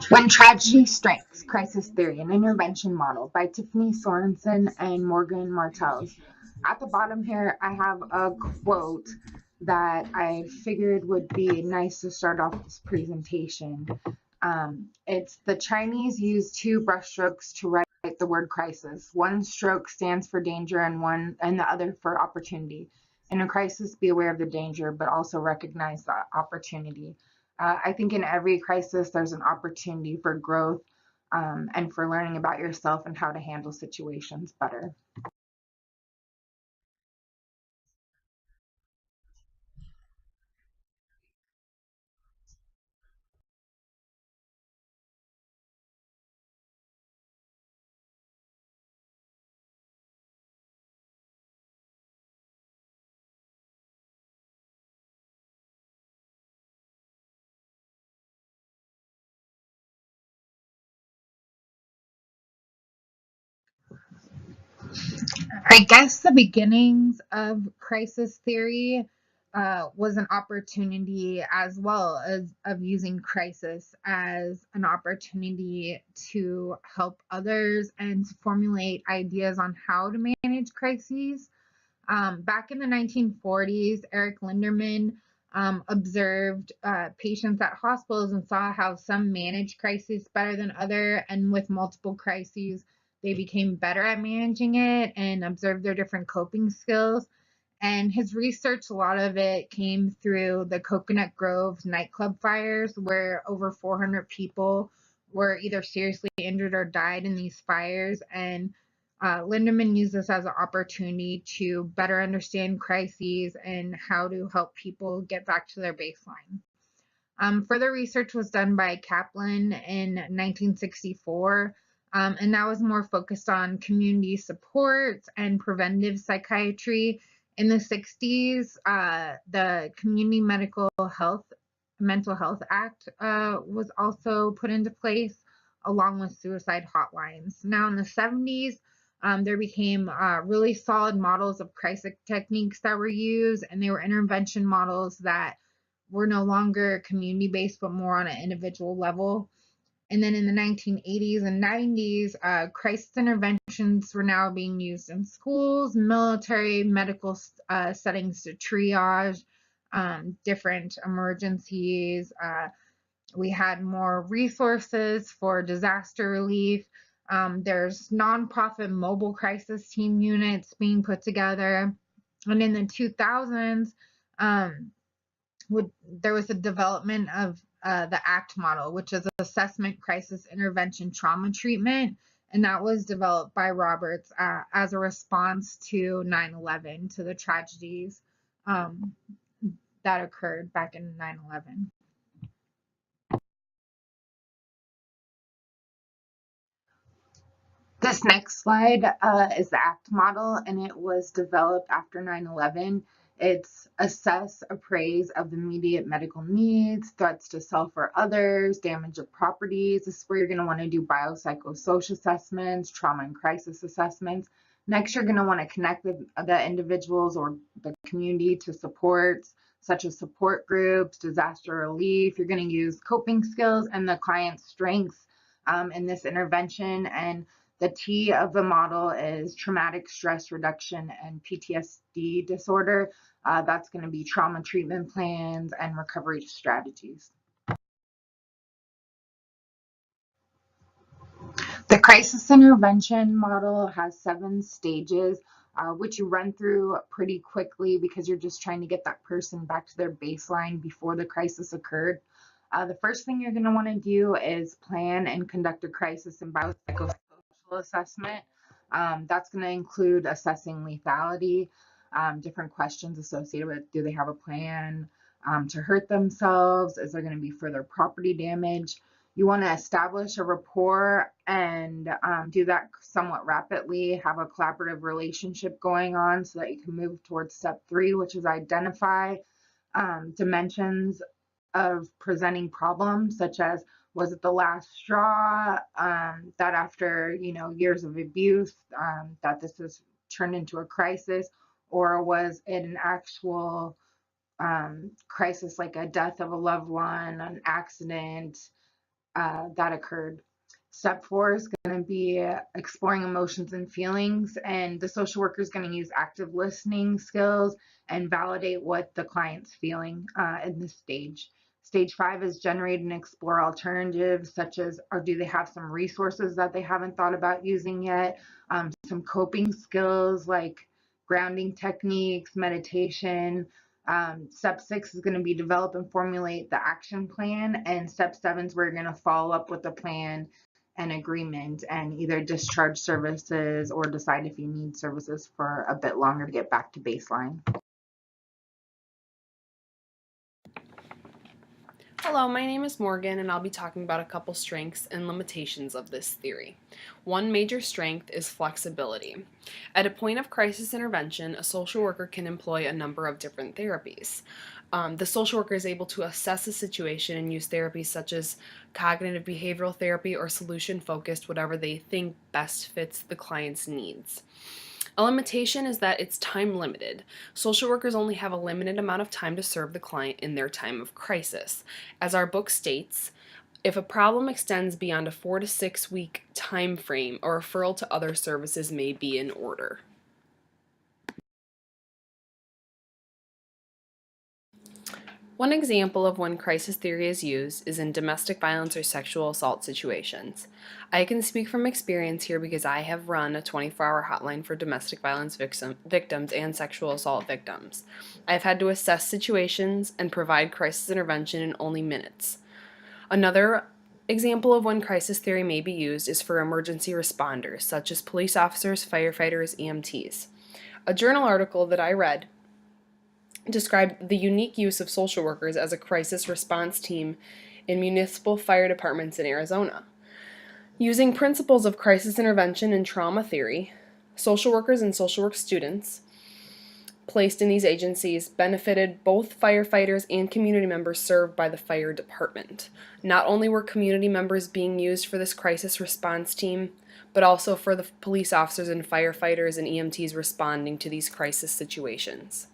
When Tragedy Strikes, Crisis Theory, an Intervention Model by Tiffany Sorensen and Morgan Martels. At the bottom here, I have a quote that I figured would be nice to start off this presentation. It's the Chinese use two brushstrokes to write the word crisis. One stroke stands for danger and the other for opportunity. In a crisis, be aware of the danger, but also recognize the opportunity. I think in every crisis, there's an opportunity for growth and for learning about yourself and how to handle situations better. I guess the beginnings of crisis theory was an opportunity as well as of using crisis as an opportunity to help others and to formulate ideas on how to manage crises. Back in the 1940s, Eric Linderman observed patients at hospitals and saw how some managed crises better than other, and with multiple crises, they became better at managing it and observed their different coping skills. And his research, a lot of it came through the Coconut Grove nightclub fires, where over 400 people were either seriously injured or died in these fires. And Lindemann used this as an opportunity to better understand crises and how to help people get back to their baseline. Further research was done by Kaplan in 1964, and that was more focused on community support and preventive psychiatry. In the 60s, the Community Mental Health Act was also put into place, along with suicide hotlines. Now, in the 70s, there became really solid models of crisis techniques that were used, and they were intervention models that were no longer community based, but more on an individual level. And then in the 1980s and 90s, crisis interventions were now being used in schools, military, medical settings to triage different emergencies. We had more resources for disaster relief. There's nonprofit mobile crisis team units being put together. And in the 2000s, um, there was a development of the ACT model, which is Assessment, Crisis, Intervention, Trauma Treatment. And that was developed by Roberts as a response to 9/11, to the tragedies that occurred back in 9/11. This next slide is the ACT model, and it was developed after 9/11. It's assess, appraise of the immediate medical needs, threats to self or others, damage of properties. This is where you're going to want to do biopsychosocial assessments, trauma and crisis assessments. Next, you're going to want to connect the individuals or the community to supports, such as support groups, disaster relief. You're going to use coping skills and the client's strengths in this intervention. And the T of the model is traumatic stress reduction and PTSD disorder. That's going to be trauma treatment plans and recovery strategies. The crisis intervention model has 7 stages, which you run through pretty quickly because you're just trying to get that person back to their baseline before the crisis occurred. The first thing you're going to want to do is plan and conduct a crisis and biopsychosocial assessment. That's going to include assessing lethality, different questions associated with, do they have a plan to hurt themselves? Is there going to be further property damage? You want to establish a rapport and do that somewhat rapidly, have a collaborative relationship going on so that you can move towards step 3, which is identify dimensions of presenting problems, such as, was it the last straw that after years of abuse that this has turned into a crisis, or was it an actual crisis like a death of a loved one, an accident that occurred. Step 4 is going to be exploring emotions and feelings, and the social worker is going to use active listening skills and validate what the client's feeling in this stage. Stage 5 is generate and explore alternatives, such as, or do they have some resources that they haven't thought about using yet? Some coping skills like grounding techniques, meditation. Step 6 is going to be develop and formulate the action plan. And step 7 is we're going to follow up with the plan and agreement and either discharge services or decide if you need services for a bit longer to get back to baseline. Hello, my name is Morgan, and I'll be talking about a couple strengths and limitations of this theory. One major strength is flexibility. At a point of crisis intervention, a social worker can employ a number of different therapies. The social worker is able to assess the situation and use therapies such as cognitive behavioral therapy or solution-focused, whatever they think best fits the client's needs. A limitation is that it's time limited. Social workers only have a limited amount of time to serve the client in their time of crisis. As our book states, if a problem extends beyond a 4 to 6 week time frame, a referral to other services may be in order. One example of when crisis theory is used is in domestic violence or sexual assault situations. I can speak from experience here because I have run a 24-hour hotline for domestic violence victims and sexual assault victims. I've had to assess situations and provide crisis intervention in only minutes. Another example of when crisis theory may be used is for emergency responders, such as police officers, firefighters, EMTs. A journal article that I read described the unique use of social workers as a crisis response team in municipal fire departments in Arizona. Using principles of crisis intervention and trauma theory, social workers and social work students placed in these agencies benefited both firefighters and community members served by the fire department. Not only were community members being used for this crisis response team, but also for the police officers and firefighters and EMTs responding to these crisis situations.